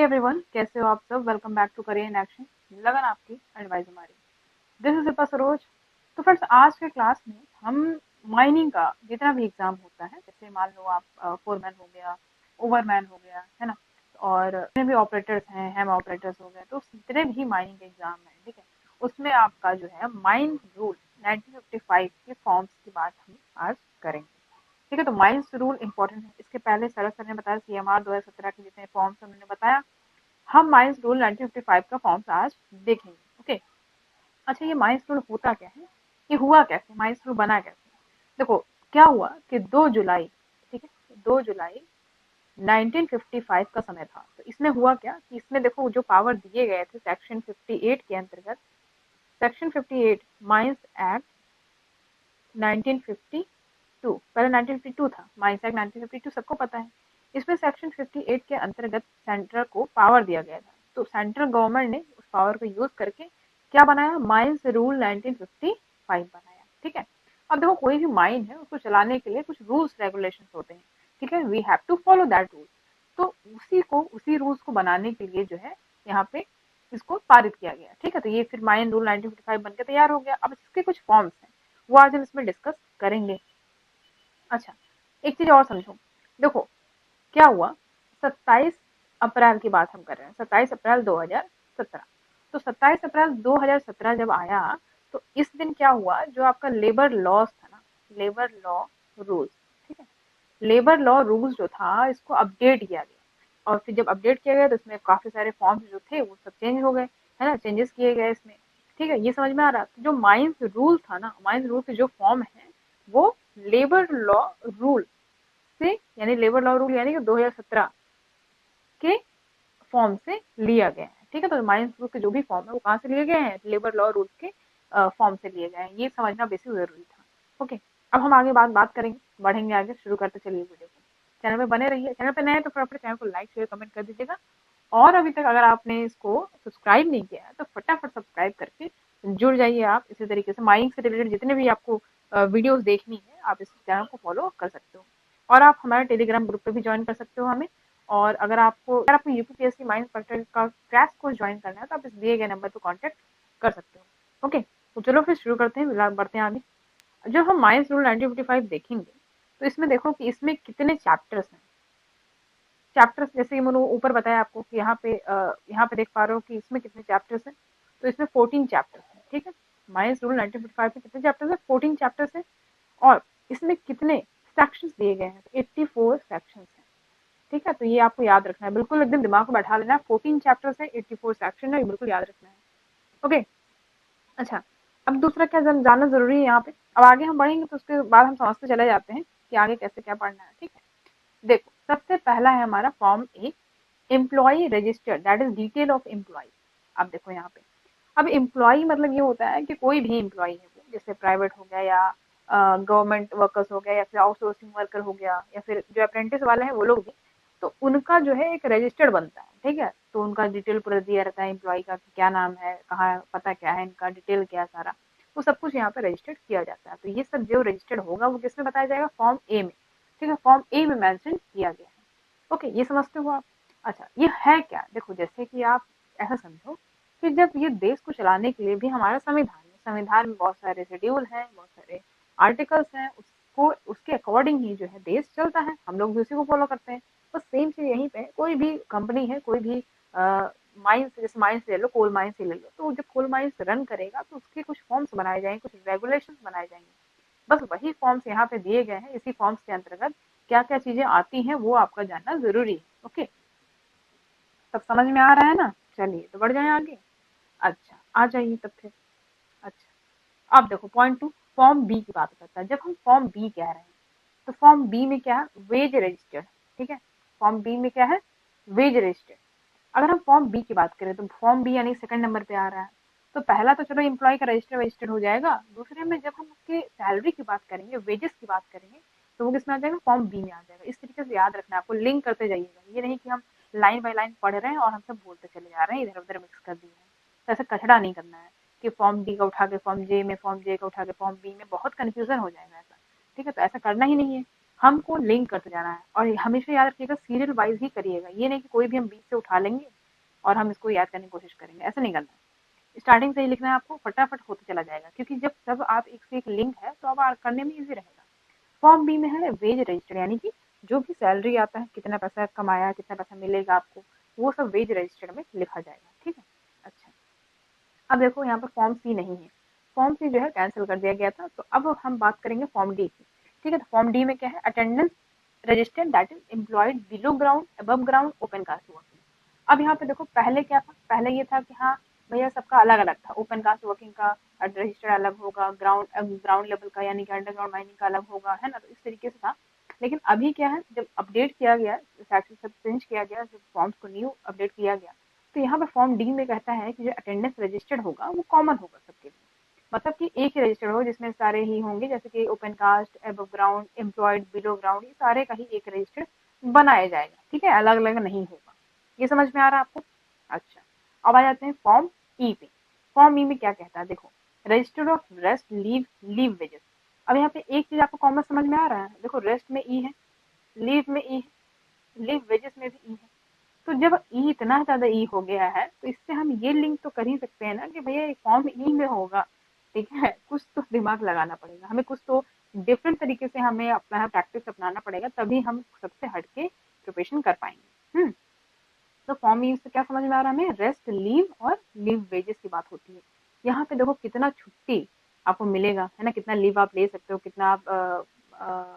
Everyone, कैसे हो आप सब। Welcome back to career in action. लगन आपकी, एडवाइस हमारी। This is Shilpa Saroj. तो फ्रेंड्स, आज के क्लास में हम माइनिंग का जितना भी एग्जाम होता है, जैसे मान लो आप फोरमैन हो गया, ओवरमैन हो गया, है ना, और जितने भी ऑपरेटर्स हैं, हैम ऑपरेटर्स हो गए, तो जितने भी माइनिंग के एग्जाम है, ठीक है, उसमें आपका जो है माइन रूल 1955 के फॉर्म्स की बात हम आज करेंगे। ठीक है, तो माइंस रूल इंपॉर्टेंट है। इसके पहले सरल सर ने बताया CMR 2017 के जितने फॉर्म्स उन्होंने बताया, हम माइंस रूल 1955 का फॉर्म्स आज देखेंगे। ओके। अच्छा, ये माइंस रूल होता क्या है, ये हुआ कैसे, माइंस रूल बना कैसे। देखो, क्या हुआ कि 2 जुलाई, ठीक है, 2 जुलाई 1955 का समय था। तो इसमें हुआ क्या कि इसमें देखो जो पावर दिए गए थे सेक्शन 58 के अंतर्गत, सेक्शन 58 माइंस एक्ट 1952, पहले 1952 था, माइंस एक्ट 1952 सबको पता है। इसमें सेक्शन 58 के अंतर्गत सेंट्रल को पावर दिया गया था। तो सेंट्रल गवर्नमेंट ने उस पावर को यूज करके क्या बनाया, माइंस रूल 1955 बनाया। ठीक है। अब देखो, कोई भी माइन है उसको चलाने के लिए कुछ रूल्स रेगुलेशंस होते हैं। ठीक है, we have to follow that rule. तो उसी रूल्स को बनाने के लिए जो है यहाँ पे इसको पारित किया गया। ठीक है, तो ये फिर माइन रूल 1955 बनकर तैयार हो गया। अब इसके कुछ फॉर्म्स हैं, वो आज हम इसमें डिस्कस करेंगे। अच्छा, एक चीज और समझो। देखो, क्या हुआ, 27 अप्रैल की बात हम कर रहे हैं, 27 अप्रैल 2017। तो 27 अप्रैल 2017 जब आया, तो इस दिन क्या हुआ, जो आपका लेबर लॉस था ना, लेबर लॉ रूल्स, ठीक है, लेबर लॉ रूल्स जो था इसको अपडेट किया गया। और फिर जब अपडेट किया गया तो इसमें काफी सारे फॉर्म्स जो थे वो सब चेंज हो गए, है ना, चेंजेस किए गए इसमें। ठीक है, ये समझ में आ रहा। तो जो माइंस रूल था ना, माइंस रूल के जो फॉर्म है वो लेबर लॉ रूल से, यानी लेबर लॉ रूल यानी कि 2017 के फॉर्म से लिया गया है। ठीक है, तो माइंस रूल के जो भी फॉर्म है वो कहाँ से लिए गए हैं, लेबर लॉ रूल के फॉर्म से लिए गए हैं। ये समझना बेसिक जरूरी था। ओके। अब हम आगे बात करेंगे, बढ़ेंगे आगे, शुरू करते चलिए वीडियो को। चैनल में बने रहिए, चैनल पे नए हैं तो फिर अपने चैनल को लाइक शेयर कमेंट कर दीजिएगा। और अभी तक अगर आपने इसको सब्सक्राइब नहीं किया है तो फटाफट सब्सक्राइब करके जुड़ जाइए। आप इसी तरीके से माइनिंग से रिलेटेड जितने भी आपको वीडियोस देखनी है, आप इस चैनल को फॉलो कर सकते हो। और आप हमारे टेलीग्राम ग्रुप पे भी ज्वाइन कर सकते हो हमें। और अगर आपको यूपीपीएससी माइंस फैक्टर का क्रैश कोर्स ज्वाइन करना है तो आप इस दिए गए नंबर पर कॉन्टैक्ट कर सकते हो। ओके, तो चलो फिर शुरू करते हैं, बढ़ते हैं आगे। जब हम माइंस रूल 1955 देखेंगे तो इसमें देखो कि इसमें कितने चैप्टर्स हैं। चैप्टर्स जैसे कि मैंने ऊपर बताया आपको कि यहाँ पे देख पा रहे हो कि इसमें कितने चैप्टर्स हैं। तो इसमें 14 चैप्टर्स हैं। ठीक है, माइंस रूल 1955 में कितने चैप्टर्स हैं, 14 चैप्टर्स हैं। और इसमें कितने सेक्शंस दिए गए हैं, 84 सेक्शंस हैं। ठीक है, तो ये आपको याद रखना है, बिल्कुल एकदम दिमाग में बैठा लेना है। 14 चैप्टर्स है, 84 सेक्शन है, ये बिल्कुल याद रखना है। ओके। अच्छा, अब दूसरा क्या जानना जरूरी है यहाँ पे। अब आगे हम बढ़ेंगे तो उसके बाद हम समझते चले जाते हैं कि आगे कैसे क्या पढ़ना है। ठीक है, देखो, सबसे पहला है हमारा form A, employ register, that is detail of employ. अब देखो यहाँ पे, अब एम्प्लॉय मतलब ये होता है कि कोई भी एम्प्लॉय है वो, जैसे प्राइवेट हो गया या गवर्नमेंट वर्कर्स हो गया या फिर आउटसोर्सिंग वर्कर हो गया या फिर जो अप्रेंटिस वाले हैं वो लोग भी, तो उनका जो है एक रजिस्टर्ड बनता है। ठीक है, तो उनका डिटेल पूरा दिया रहता है एम्प्लॉय का कि क्या नाम है, कहाँ पता क्या है, इनका डिटेल क्या है, सारा वो सब कुछ यहाँ पे रजिस्टर्ड किया जाता है। तो ये सब जो रजिस्टर्ड होगा वो किसमें बताया जाएगा, फॉर्म ए में। ठीक है, फॉर्म ए में मेंशन किया गया है। ओके, ये समझते हो आप। अच्छा, ये है क्या, देखो जैसे कि आप ऐसा समझो कि जब ये देश को चलाने के लिए भी हमारा संविधान है, संविधान में बहुत सारे शेड्यूल हैं, बहुत सारे आर्टिकल्स हैं, उसको उसके अकॉर्डिंग ही जो है देश चलता है, हम लोग भी उसी को फॉलो करते हैं। तो सेम चीज यहीं पे, कोई भी कंपनी है, कोई भी माइंस, जैसे माइंस ले लो, कोल माइंस ही ले लो, तो जब कोल माइंस रन करेगा तो उसके कुछ फॉर्म्स बनाए जाएंगे, कुछ रेगुलेशंस बनाए जाएंगे। बस वही फॉर्म्स यहाँ पे दिए गए हैं। इसी फॉर्म्स के अंतर्गत क्या क्या चीजें आती हैं वो आपका जानना जरूरी है। ओके, सब समझ में आ रहा है ना। चलिए तो बढ़ जाए आगे। अच्छा, आ जाइए तब फिर। अच्छा, अब देखो पॉइंट टू, फॉर्म बी की बात करता है। जब हम फॉर्म बी कह रहे हैं तो फॉर्म बी में क्या है, वेज रजिस्टर। ठीक है, फॉर्म बी में क्या है, वेज रजिस्टर। अगर हम फॉर्म बी की बात करें तो फॉर्म बी यानी सेकंड नंबर पे आ रहा है। तो पहला तो चलो एम्प्लॉय का रजिस्टर रजिस्टर हो जाएगा, दूसरे में जब हम उसके सैलरी की बात करेंगे, वेजेस की बात करेंगे, तो वो किसमें आ जाएगा, फॉर्म बी में आ जाएगा। इस तरीके से याद रखना है आपको, लिंक करते जाइएगा। ये नहीं कि हम लाइन बाय लाइन पढ़ रहे हैं और हम सब बोलते चले जा रहे हैं, इधर उधर मिक्स कर दिए हैं। तो ऐसा कचड़ा नहीं करना है कि फॉर्म डी का उठा के फॉर्म जे में, फॉर्म जे का उठा के फॉर्म बी में, बहुत कंफ्यूजन हो जाएगा ऐसा। ठीक है, तो ऐसा करना ही नहीं है। हमको लिंक करते जाना है और हमेशा याद रखिएगा सीरियल वाइज ही करिएगा, ये नहीं कि कोई भी हम बीच से उठा लेंगे और हम इसको याद करने की कोशिश करेंगे, ऐसा नहीं करना है। स्टार्टिंग से ही लिखना है आपको, फटाफट होते चला जाएगा क्योंकि जब सब आप एक से एक लिंक है तो अब करने में ईजी रहेगा। फॉर्म बी में है वेज रजिस्टर, यानी कि जो भी सैलरी आता है, कितना पैसा कमाया, कितना पैसा मिलेगा आपको, वो सब वेज रजिस्टर में लिखा जाएगा। ठीक है, अच्छा। अब देखो यहाँ पर फॉर्म सी नहीं है, फॉर्म सी जो है कैंसिल कर दिया गया था, तो अब हम बात करेंगे फॉर्म डी की। ठीक है, तो फॉर्म डी में क्या है, attendance register that is employed below ground above ground open cast working. अब यहाँ पे देखो पहले क्या था, पहले ये था कि हाँ भैया सबका अलग अलग था, ओपन कास्ट वर्किंग का रजिस्टर अलग होगा, ग्राउंड ग्राउंड लेवल का यानी कि अंडरग्राउंड माइनिंग का अलग होगा, है ना, तो इस तरीके से था। लेकिन अभी क्या है, जब अपडेट किया गया, सेक्शन सब चेंज किया गया, जब फॉर्म्स को न्यू अपडेट किया गया, तो यहाँ पे फॉर्म डी में कहता है कि जो अटेंडेंस रजिस्टर्ड होगा वो कॉमन होगा सबके लिए, मतलब कि एक ही रजिस्टर हो जिसमें सारे ही होंगे, जैसे कि open cast, above ground, employed, below ground, ये सारे का ही एक रजिस्टर बनाया जाएगा। ठीक है, अलग अलग नहीं होगा। ये समझ में आ रहा है आपको? अच्छा, अब आ जाते हैं फॉर्म ई पे। फॉर्म ई में क्या कहता है, देखो, register of rest leave leave wages. अब यहाँ पे एक चीज आपको कॉमन समझ में आ रहा है, देखो रेस्ट में ई है, लीव में ई है, लीव वेजेस में भी ई है। तो जब ई इतना ज्यादा ई हो गया है तो इससे हम ये लिंक तो कर ही सकते हैं ना कि भैया फॉर्म ई में होगा। ठीक है, कुछ तो दिमाग लगाना पड़ेगा हमें, कुछ तो डिफरेंट तरीके से हमें अपना प्रैक्टिस अपनाना पड़ेगा, तभी हम सबसे हटके प्रिपरेशन कर पाएंगे। तो फॉर्म ई से क्या समझ में आ रहा है हमें, रेस्ट लीव और लीव वेजेस की बात होती है। यहाँ पे देखो कितना छुट्टी आपको मिलेगा, है ना, कितना लीव आप ले सकते हो, कितना आप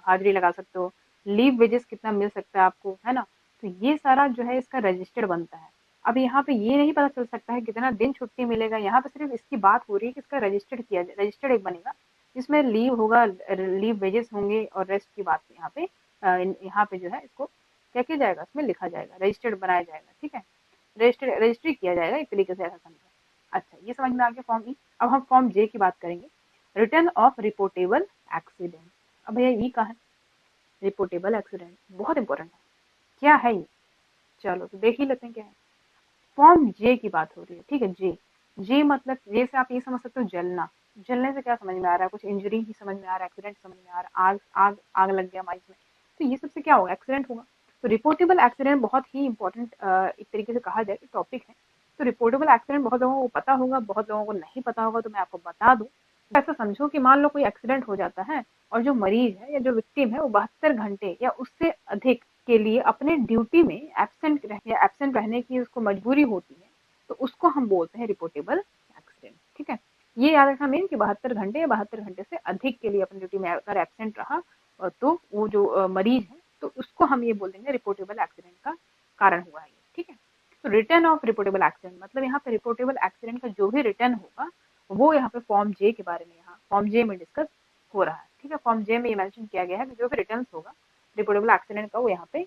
हाजिरी लगा सकते हो, लीव वेजेस कितना मिल सकता है आपको, है ना। तो ये सारा जो है इसका रजिस्टर बनता है। अब यहाँ पे ये नहीं पता चल सकता है कितना दिन छुट्टी मिलेगा, यहाँ पे सिर्फ इसकी बात हो रही है कि इसका रजिस्टर्ड किया जाए, रजिस्टर्ड एक बनेगा जिसमें लीव होगा, लीव वेजेस होंगे और रेस्ट की बात यहाँ पे यहाँ पे जो है इसको क्या किया जाएगा, इसमें लिखा जाएगा, रजिस्टर्ड बनाया जाएगा। ठीक है, रजिस्ट्री किया जाएगा एक तरीके से, ऐसा समझो। अच्छा, ये समझ में आ गया फॉर्म ई। अब हम फॉर्म जे की बात करेंगे, रिटर्न ऑफ रिपोर्टेबल एक्सीडेंट। अब भैया ये कहा है, रिपोर्टेबल एक्सीडेंट बहुत इंपॉर्टेंट है, क्या है ये, चलो तो देख ही लेते हैं क्या है। फॉर्म जे की बात हो रही है। ठीक है, जे, जे मतलब जे से आप ये समझ सकते हो जलना, जलने से क्या समझ में आ रहा है, कुछ इंजरी ही समझ में आ रहा है, एक्सीडेंट समझ में आ रहा है, आग आग आग लग गया माइक में, तो ये सबसे क्या होगा, एक्सीडेंट होगा। तो रिपोर्टेबल एक्सीडेंट बहुत ही इंपॉर्टेंट एक तरीके से कहा जाए टॉपिक है। तो रिपोर्टेबल एक्सीडेंट बहुत लोगों को पता होगा, बहुत लोगों को नहीं पता होगा, तो मैं आपको बता दूं। ऐसा समझो कि मान लो कोई एक्सीडेंट हो जाता है और जो मरीज है या जो विक्टिम है वो 72 घंटे या उससे अधिक के लिए अपने ड्यूटी में एब्सेंट रहने की उसको मजबूरी होती है, तो उसको हम बोलते हैं रिपोर्टेबल एक्सीडेंट। ठीक है, ये याद रखना मेन कि 72 घंटे या 72 घंटे से अधिक के लिए अपनी ड्यूटी में अगर एब्सेंट रहा तो वो जो मरीज है तो उसको हम ये बोल देंगे रिपोर्टेबल एक्सीडेंट का कारण हुआ है ये। ठीक है, तो रिटर्न ऑफ रिपोर्टेबल एक्सीडेंट मतलब यहाँ पे रिपोर्टेबल एक्सीडेंट का जो भी रिटर्न होगा वो यहाँ पे फॉर्म जे के बारे में, यहाँ फॉर्म जे में डिस्कस हो रहा है। ठीक है, फॉर्म जे में ये मेंशन किया गया है कि जो भी रिटर्न होगा रिपोर्टेबल एक्सीडेंट का वो यहाँ पे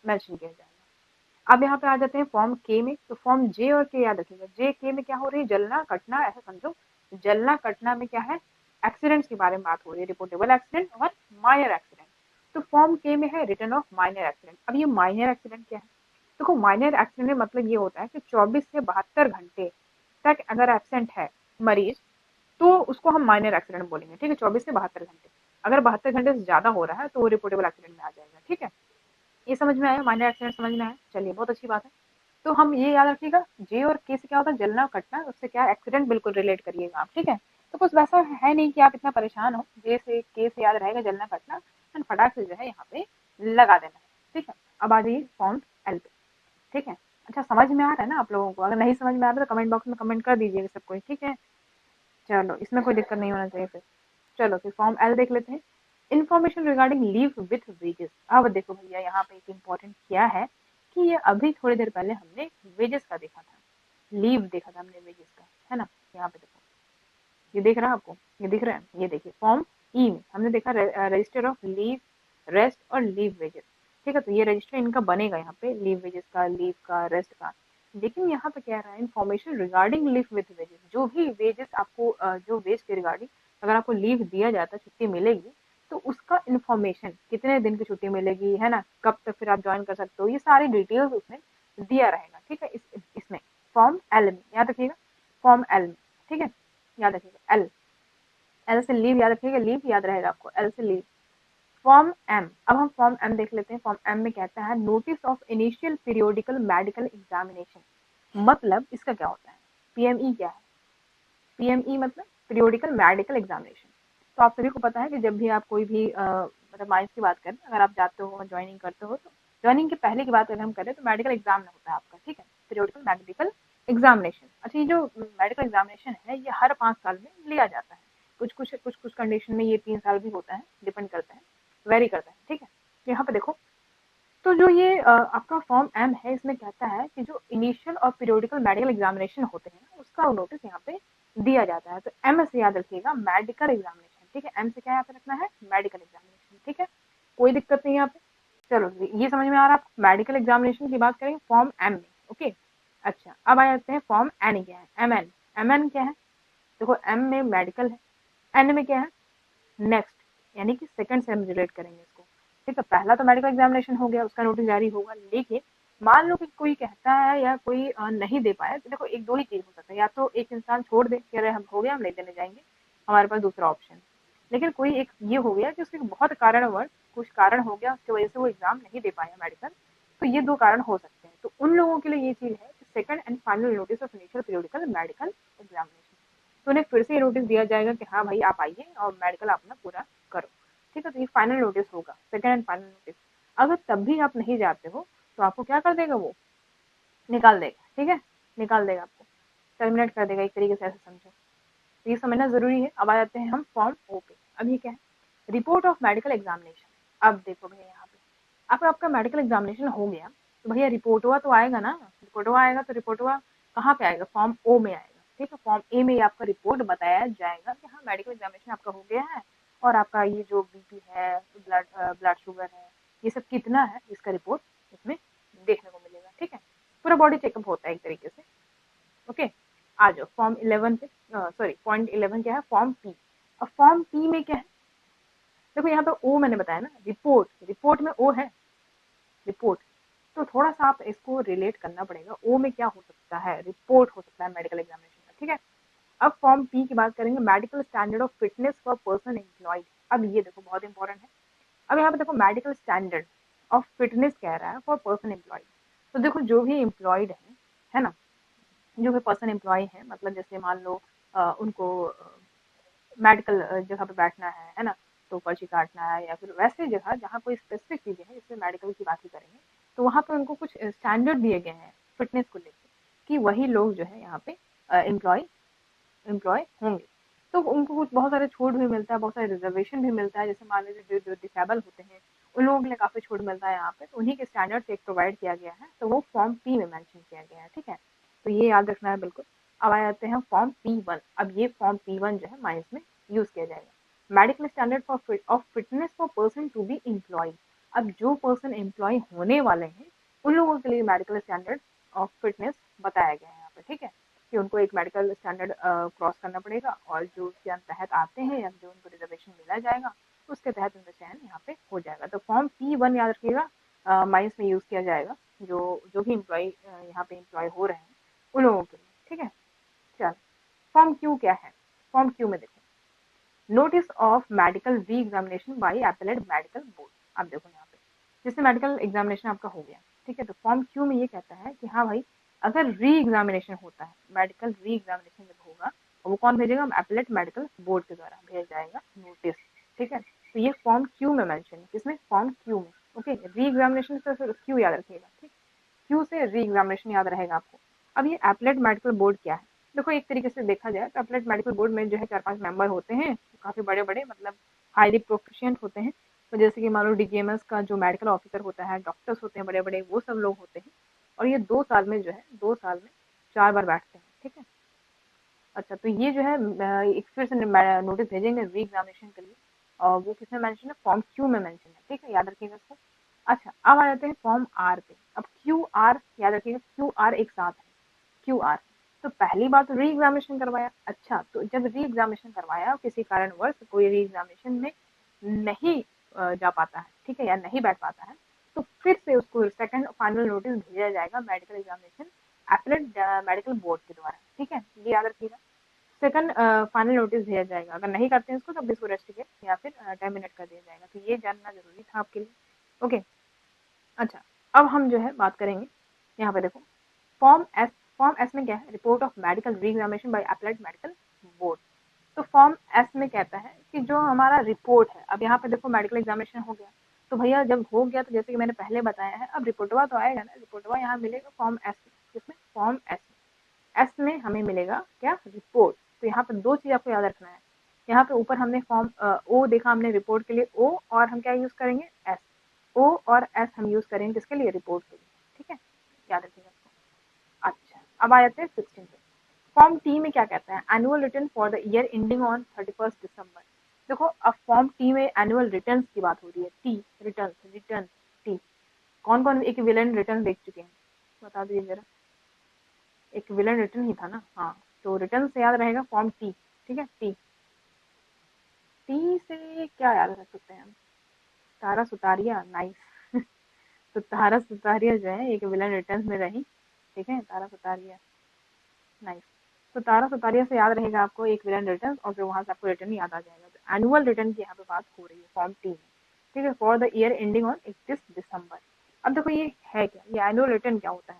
मेंशन किया जाएगा। अब यहाँ पे आ जाते हैं फॉर्म के में। तो फॉर्म जे और के याद रखिएगा, जे के में क्या हो रही है, जलना कटना, ऐसा समझो। जलना कटना में क्या है, एक्सीडेंट्स के बारे में बात हो रही है, रिपोर्टेबल एक्सीडेंट और माइनर एक्सीडेंट। तो फॉर्म के में है रिटर्न ऑफ माइनर एक्सीडेंट। अब ये माइनर एक्सीडेंट क्या है, देखो माइनर एक्सीडेंट मतलब ये होता है कि 24 से 72 घंटे तक अगर एबसेंट है मरीज तो उसको हम माइनर एक्सीडेंट बोलेंगे। ठीक है, 24 से 72 घंटे, अगर 72 घंटे से ज्यादा हो रहा है तो वो रिपोर्टेबल एक्सीडेंट में आ जाएगा। ठीक है, ये समझ में आया, माइनर एक्सीडेंट समझ में आया, चलिए बहुत अच्छी बात है। तो हम ये याद रखिएगा, जे और के से क्या होता है, जलना कटना, उससे क्या एक्सीडेंट बिल्कुल रिलेट करिएगा आप। ठीक है, तो कुछ वैसा है नहीं कि आप इतना परेशान हो, जे से के से याद रहेगा जलना कटना, एंड फटाक से जो है यहाँ पे लगा देना है। ठीक है, अब आ जाइए फॉर्म एल पे। ठीक है, अच्छा समझ में आ रहा है ना आप लोगों को, अगर नहीं समझ में आ रहा है तो कमेंट बॉक्स में कमेंट कर दीजिएगा सब कोई। ठीक है, चलो इसमें कोई दिक्कत नहीं होना चाहिए फिर। चलो फिर फॉर्म एल देख लेते हैं, information regarding leave with wages. अब देखो भैया यहाँ पे एक इम्पोर्टेंट क्या है कि ये अभी थोड़ी देर पहले हमने वेजेस का देखा था, लीव देखा था हमने वेजेस का, है ना। यहाँ पे देखो, ये देख रहा है आपको, ये दिख रहा है, ये देखिए फॉर्म ई में हमने देखा रजिस्टर ऑफ लीव, रेस्ट और लीव वेजेस। ठीक है, तो ये रजिस्टर इनका बनेगा यहाँ पे, लीव वेजेस का, लीव का, रेस्ट का। लेकिन यहाँ पे क्या रहा है, information regarding leave with wages, जो भी वेजेस आपको जो वेज के रिगार्डिंग अगर आपको लीव दिया जाता है, छुट्टी मिलेगी, तो उसका इन्फॉर्मेशन कितने दिन की छुट्टी मिलेगी, है ना, कब तक फिर आप ज्वाइन कर सकते हो, ये सारी डिटेल्स उसमें दिया रहेगा। ठीक है, इसमें फॉर्म एल में याद रखिएगा, फॉर्म एल में। ठीक है, याद रखिएगा एल, एल से लीव याद रखिएगा, लीव याद रहेगा आपको, एल से लीव। फॉर्म एम, अब हम फॉर्म एम देख लेते हैं। फॉर्म एम में कहता है notice of initial periodical medical examination. मतलब इसका क्या होता है, पीएमई क्या है, पीएमई मतलब पीरियोडिकल मेडिकल एग्जामिनेशन। तो आप सभी को पता है कि जब भी आप कोई भी मतलब माइंस की बात करें, अगर आप जाते हो ज्वाइनिंग करते हो, तो ज्वाइनिंग के पहले की बात अगर हम करें तो मेडिकल एग्जाम होता है आपका, ठीक है, पीरियोडिकल मेडिकल एग्जामिनेशन। अच्छा, ये जो मेडिकल एग्जामिनेशन है ये हर 5 साल में लिया जाता है। कुछ कंडीशन में ये 3 साल भी होता है, डिपेंड करता है, वेरी करता है, ठीक है। तो यहाँ पे देखो, तो जो ये आपका फॉर्म एम है, इसमें कहता है कि जो इनिशियल और पीरियोडिकल मेडिकल एग्जामिनेशन होते हैं ना, उसका नोटिस यहाँ पे दिया जाता है। तो एम से याद रखिएगा, मेडिकल एग्जामिनेशन, ठीक है। एम से क्या याद रखना है, मेडिकल एग्जामिनेशन, ठीक है, कोई दिक्कत नहीं यहाँ पे। चलो ये समझ में आ रहा है आपको। मेडिकल एग्जामिनेशन की बात करेंगे फॉर्म एम में, ओके। अच्छा, अब आ जाते हैं फॉर्म एन क्या है, एम एन। एम एन क्या है, देखो एम में मेडिकल है, एन में क्या है, नेक्स्ट, यानी कि सेकंड से हम रिलेट करेंगे इसको, ठीक है। पहला तो मेडिकल एग्जामिनेशन हो गया, उसका नोटिस जारी होगा, लेकिन मान लो कि कोई कहता है या कोई नहीं दे पाया, तो देखो एक दो ही चीज हो सकता है, या तो एक इंसान छोड़ दे कि अरे हम हो गया, हम नहीं देने जाएंगे, हमारे पास दूसरा ऑप्शन। लेकिन कोई एक ये हो गया कि उसके बहुत कारणवश कुछ कारण हो गया, उसकी वजह से वो एग्जाम नहीं दे पाया मेडिकल, तो ये दो कारण हो सकते हैं। तो उन लोगों के लिए ये चीज है कि second and final notice of initial periodical medical examination. तो उन्हें फिर से ये नोटिस दिया जाएगा कि हाँ भाई आप आइए और मेडिकल अपना पूरा करो, ठीक है। तो ये फाइनल नोटिस होगा, सेकंड एंड फाइनल नोटिस। अगर तब भी आप नहीं जाते हो तो आपको क्या कर देगा, वो निकाल देगा, ठीक है, निकाल देगा आपको, टर्मिनेट कर देगा, एक तरीके से ऐसे समझो। तो ये समझना जरूरी है। अब आ जाते हैं हम फॉर्म ओ पे। अब ये क्या है, रिपोर्ट ऑफ मेडिकल एग्जामिनेशन। अब देखो भैया यहाँ पे, अब आपका मेडिकल एग्जामिनेशन हो गया, तो भैया रिपोर्ट हुआ तो आएगा ना, रिपोर्ट हुआ आएगा, तो रिपोर्ट हुआ कहाँ पे आएगा, फॉर्म ओ में आएगा, ठीक है। फॉर्म ए में आपका रिपोर्ट बताया जाएगा कि हाँ मेडिकल एग्जामिनेशन आपका हो गया है, और आपका ये जो बीपी है, ब्लड ब्लड शुगर है, ये सब कितना है, इसका रिपोर्ट इसमें देखने को मिलेगा, ठीक है। पूरा बॉडी चेकअप होता है एक तरीके से, ओके। आ जाओ फॉर्म 11 पे, सॉरी पॉइंट 11 क्या है, फॉर्म पी। अब फॉर्म पी में क्या है, देखो यहाँ पे ओ मैंने बताया ना, रिपोर्ट, रिपोर्ट में ओ है, रिपोर्ट। तो थोड़ा सा आप इसको रिलेट करना पड़ेगा, ओ में क्या हो सकता है, रिपोर्ट हो सकता है मेडिकल एग्जामिनेशन का, ठीक है। अब फॉर्म पी की बात करेंगे, medical standard of fitness for person employed. अब ये देखो बहुत इंपॉर्टेंट है। अब यहाँ पे देखो मेडिकल स्टैंडर्ड ऑफ फिटनेस कह रहा है फॉर पर्सन एम्प्लॉयड। तो देखो जो भी एम्प्लॉयड है ना, जो भी पर्सन एम्प्लॉय है, मतलब जैसे मान लो उनको मेडिकल जगह पे बैठना है ना, तो पर्ची काटना है, या फिर वैसे जगह जहाँ कोई स्पेसिफिक चीजें हैं, जिसमें मेडिकल की बात ही करेंगे, तो वहाँ पे उनको कुछ स्टैंडर्ड दिए गए हैं फिटनेस को लेकर, कि वही लोग जो है यहाँ पे एम्प्लॉय एम्प्लॉय होंगे। तो उनको कुछ बहुत सारे छूट भी मिलता है, बहुत सारे रिजर्वेशन भी मिलता है। जैसे मान लीजिए जो डिसेबल होते हैं, उन लोगों के लिए काफी छूट मिलता है यहाँ पे, तो उन्हीं के स्टैंडर्ड से एक प्रोवाइड किया गया है, तो वो फॉर्म पी में मेंशन किया गया है, ठीक है। तो ये याद रखना है बिल्कुल। अब आ जाते हैं फॉर्म P1। अब ये फॉर्म P1 जो है माइंस में यूज किया जाएगा, medical standard for of fitness for person to be employ. अब जो पर्सन एम्प्लॉय होने वाले हैं, उन लोगों के लिए मेडिकल स्टैंडर्ड ऑफ फिटनेस बताया गया है यहाँ पे, ठीक है, कि उनको एक मेडिकल स्टैंडर्ड क्रॉस करना पड़ेगा, और जो उसके तहत आते हैं या जो उनको रिजर्वेशन मिला जाएगा, उसके तहत उनका चयन यहाँ पे हो जाएगा। तो फॉर्म P1 याद रखिएगा, माइंस में यूज किया जाएगा, जो जो भी एम्प्लॉय यहाँ पे एम्प्लॉय हो रहे हैं उन लोगों के लिए, ठीक है। चल, फॉर्म क्यू क्या है, फॉर्म क्यू में देखो, notice of medical re examination by appellate medical board. अब देखो यहाँ पे, जैसे मेडिकल एग्जामिनेशन आपका हो गया, ठीक है, तो फॉर्म क्यू में ये कहता है कि हाँ भाई, अगर री एग्जामिनेशन होता है, मेडिकल री एग्जामिनेशन जब होगा, तो वो कौन भेजेगा, एपेलेट मेडिकल बोर्ड के द्वारा भेजा जाएगा नोटिस, ठीक है। तो ये फॉर्म क्यू में मेंशन है, किसमें, फॉर्म क्यू में, ओके। री एग्जामिनेशन से फिर क्यू याद रखिएगा, ठीक, क्यू से री एग्जामिनेशन याद रहेगा आपको। अब ये एपलेट मेडिकल बोर्ड क्या है, देखो एक तरीके से देखा जाए तो एपलेट मेडिकल बोर्ड में जो है 4-5 मेंबर होते हैं, काफी बड़े बड़े, मतलब हाईली प्रोफिशिएंट होते हैं। तो जैसे कि मान लो डीजीएमएस का जो मेडिकल ऑफिसर होता है, डॉक्टर्स होते हैं बड़े बड़े, वो सब लोग होते हैं। और ये 2 साल में जो है, 2 साल में 4 बार बैठते हैं, ठीक है। अच्छा, तो ये जो है एक फिर से नोटिस भेजेंगे री एग्जामिनेशन के लिए, और वो किसमें मेंशन है, फॉर्म क्यू में मेंशन है, ठीक है, याद रखिएगा इसको। अच्छा, अब आ जाते हैं फॉर्म आर पे। अब क्यू आर याद रखिएगा, क्यू आर एक साथ है, क्यू आर। तो पहली बात तो री एग्जामिनेशन करवाया, अच्छा, तो जब री एग्जामिनेशन करवाया, किसी कारणवश कोई री एग्जामिनेशन में नहीं जा पाता है, ठीक है, या नहीं बैठ पाता है, तो फिर से उसको सेकंड फाइनल नोटिस भेजा जाएगा medical examination appellate medical board के द्वारा, ठीक है, ये याद रखिएगा। सेकंड फाइनल नोटिस भेजा जाएगा। अगर नहीं करते हैं इसको तब इसको रेस्टिकेट या फिर टर्मिनेट कर दिया जाएगा। तो ये जानना जरूरी था आपके लिए। ओके, अच्छा अब हम जो है बात करेंगे, यहाँ पे देखो फॉर्म एस। फॉर्म एस में क्या है, report of medical re examination by applied medical board. तो फॉर्म एस में कहता है कि जो हमारा रिपोर्ट है, अब यहाँ पे देखो मेडिकल एग्जामिनेशन हो गया, तो भैया जब हो गया तो जैसे कि मैंने पहले बताया है, अब रिपोर्टवा तो आएगा ना, रिपोर्टवा यहाँ मिलेगा फॉर्म एस में। किसमें, फॉर्म एस में। एस में हमें मिलेगा क्या, रिपोर्ट। तो यहाँ पे दो चीज आपको याद रखना है, यहाँ पे ऊपर हमने फॉर्म ओ देखा हमने रिपोर्ट के लिए ओ, और हम क्या यूज करेंगे, एस। ओ और एस हम यूज करेंगे किसके लिए, रिपोर्ट के लिए। ठीक है, याद रखिएगा इसको। अच्छा, अब आ जाते हैं 16 पे। फॉर्म टी में क्या कहता है, annual return for the year ending on 31 दिसंबर। देखो अब फॉर्म टी में एनुअल रिटर्न्स की बात हो रही है, टी रिटर्न, रिटर्न टी। कौन कौन इक्विवेलेंट रिटर्न देख चुके हैं, बता दीजिए जरा। इक्विवेलेंट रिटर्न ही था ना, हाँ। तो रिटर्न से याद रहेगा फॉर्म टी। ठीक है, टी। टी से क्या याद रख सकते हैं हम, तारा सुतारिया, नाइस। तो तारा सुतारिया जो है इक्विवेलेंट रिटर्न में रही। ठीक है, तारा सुतारिया, नाइस। तो तारा सुतारिया से याद रहेगा आपको एक विलन रिटर्न, और फिर वहां से आपको रिटर्न याद आ जाएगा। तो एनुअल रिटर्न की यहाँ पे बात हो रही है फॉर्म टी में। ठीक है, for the year ending on 31 दिसंबर। अब देखो ये है क्या, ये एनुअल रिटर्न क्या होता है।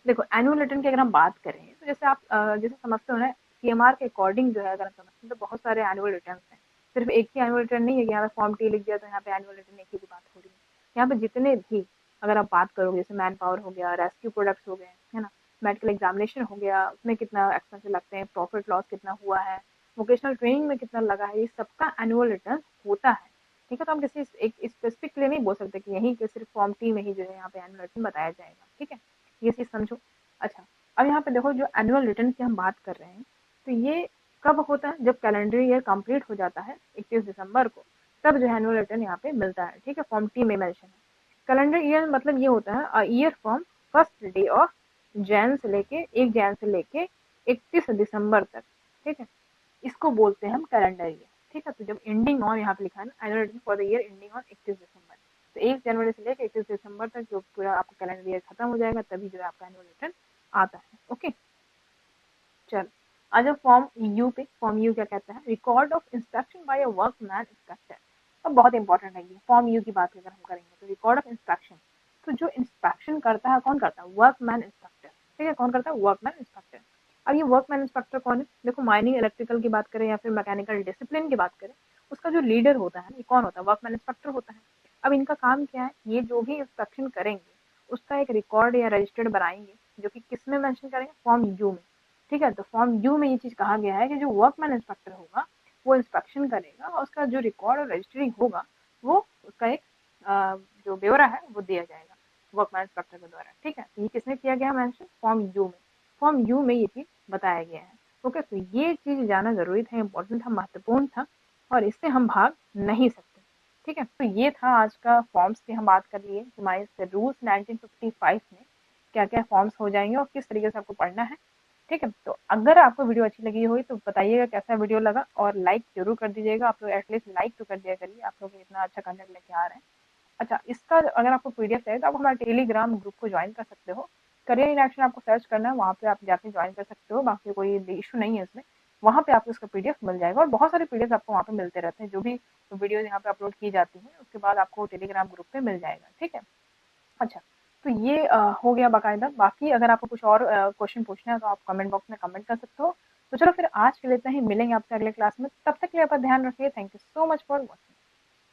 देखो एनुअल रिटर्न की अगर हम बात करें तो जैसे आप जैसे समझते हो ना, सीएमआर के अकॉर्डिंग जो है अगर हम समझते हैं तो बहुत सारे एनुअल रिटर्न हैं। सिर्फ एक ही एनुअल रिटर्न नहीं है कि यहाँ पे फॉर्म टी लिख दिया तो यहाँ पे एनुअल रिटर्न एक ही की बात हो रही है। यहाँ पे जितने भी अगर आप बात करोगे, जैसे मैन पावर हो गया, रेस्क्यू प्रोडक्ट्स हो गए, है ना, मेडिकल एग्जामिनेशन हो गया, उसमें कितना एक्सपेंस लगते हैं, प्रॉफिट लॉस कितना हुआ है, वोकेशनल ट्रेनिंग में कितना लगा है, ये सबका एनुअल रिटर्न होता है। ठीक है, तो हम किसी एक स्पेसिफिक के लिए नहीं बोल सकते कि यहीं के सिर्फ फॉर्म टी में ही जो है यहाँ पे एनुअल रिटर्न बताया जाएगा। ठीक है, ये चीज समझो। अच्छा, अब यहाँ पे देखो जो एनुअल रिटर्न की हम बात कर रहे हैं, तो ये कब होता है, जब कैलेंडर ईयर कंप्लीट हो जाता है 31 दिसंबर को, तब जो एनुअल रिटर्न यहाँ पे मिलता है। ठीक है, फॉर्म टी में मेंशन है। कैलेंडर ईयर मतलब ये होता है year from first day of Jain से लेके 1 जैन से लेके 31 दिसंबर तक। ठीक है, इसको बोलते हैं हम कैलेंडर ईयर। ठीक है, तो जब एंडिंग ऑन यहाँ पे लिखा है ना, annual return for the year ending on 31 दिसंबर, तो 1 जनवरी से लेकर 31 दिसंबर तक जो पूरा आपका कैलेंडर ईयर खत्म हो जाएगा, तभी जो है आपका एनुअल रिटर्न आता है। ओके, चल आ जाओ फॉर्म यू पे। फॉर्म यू क्या कहता है, record of inspection by a workman inspector. अब बहुत इंपॉर्टेंट है ये फॉर्म यू की बात अगर हम करेंगे तो रिकॉर्ड ऑफ इंस्पेक्शन। तो जो इंस्पेक्शन करता है कौन करता है, वर्कमैन इंस्पेक्टर। ठीक है, कौन करता है, वर्कमैन इंस्पेक्टर। अब ये वर्कमैन इंस्पेक्टर कौन है, देखो माइनिंग इलेक्ट्रिकल की बात करें या फिर मैकेनिकल डिसिप्लिन की बात करें, उसका जो लीडर होता है ये कौन होता है, वर्कमैन इंस्पेक्टर होता है। अब इनका काम क्या है, ये जो भी इंस्पेक्शन करेंगे उसका एक रिकॉर्ड या रजिस्टर्ड बनाएंगे, जो कि किस में मेंशन करेंगे, फॉर्म यू में। ठीक है, तो फॉर्म यू में ये चीज कहा गया है कि जो वर्कमैन इंस्पेक्टर होगा वो इंस्पेक्शन करेगा, और उसका जो रिकॉर्ड और रजिस्ट्री होगा वो उसका एक जो ब्यौरा है वो दिया जाएगा वर्कमैन इंस्पेक्टर के द्वारा। ठीक है, तो ये किसने किया गया मेंशन, फॉर्म यू में। फॉर्म यू में ये चीज बताया गया है। ओके, तो ये चीज जानना जरूरी था, इंपॉर्टेंट था, महत्वपूर्ण था, और इससे हम भाग नहीं सकते। ठीक है, तो ये था आज का फॉर्म्स की हम बात कर लिए, हमारे रूल्स 1955 में क्या क्या फॉर्म्स हो जाएंगे और किस तरीके से आपको पढ़ना है। ठीक है, तो अगर आपको वीडियो अच्छी लगी हुई तो बताइएगा कैसा वीडियो लगा, और लाइक जरूर कर दीजिएगा। आप लोग एटलीस्ट लाइक तो कर दिया करिए, आप लोग इतना अच्छा कंटेंट लेके आ रहे हैं। अच्छा, इसका अगर आपको पीडीएफ चाहिए तो आप हमारे टेलीग्राम ग्रुप को ज्वाइन कर सकते हो। करियर इन एक्शन आपको सर्च करना है, वहाँ पे आप जाके ज्वाइन कर सकते हो, बाकी कोई इशू नहीं है इसमें। वहाँ पे आपको इसका पीडीएफ मिल जाएगा, और बहुत सारे पीडीएफ आपको वहाँ पे मिलते रहते हैं, जो भी वीडियो यहाँ पे अपलोड की जाती है उसके बाद आपको टेलीग्राम ग्रुप पे मिल जाएगा। ठीक है, अच्छा, तो ये हो गया बाकायदा। बाकी अगर आपको कुछ और क्वेश्चन पूछना है तो आप कमेंट बॉक्स में कमेंट कर सकते हो। तो चलो फिर आज के लिए इतना ही, मिलेंगे आपसे अगले क्लास में, तब तक के लिए आपका ध्यान रखिए। Thank you so much for watching.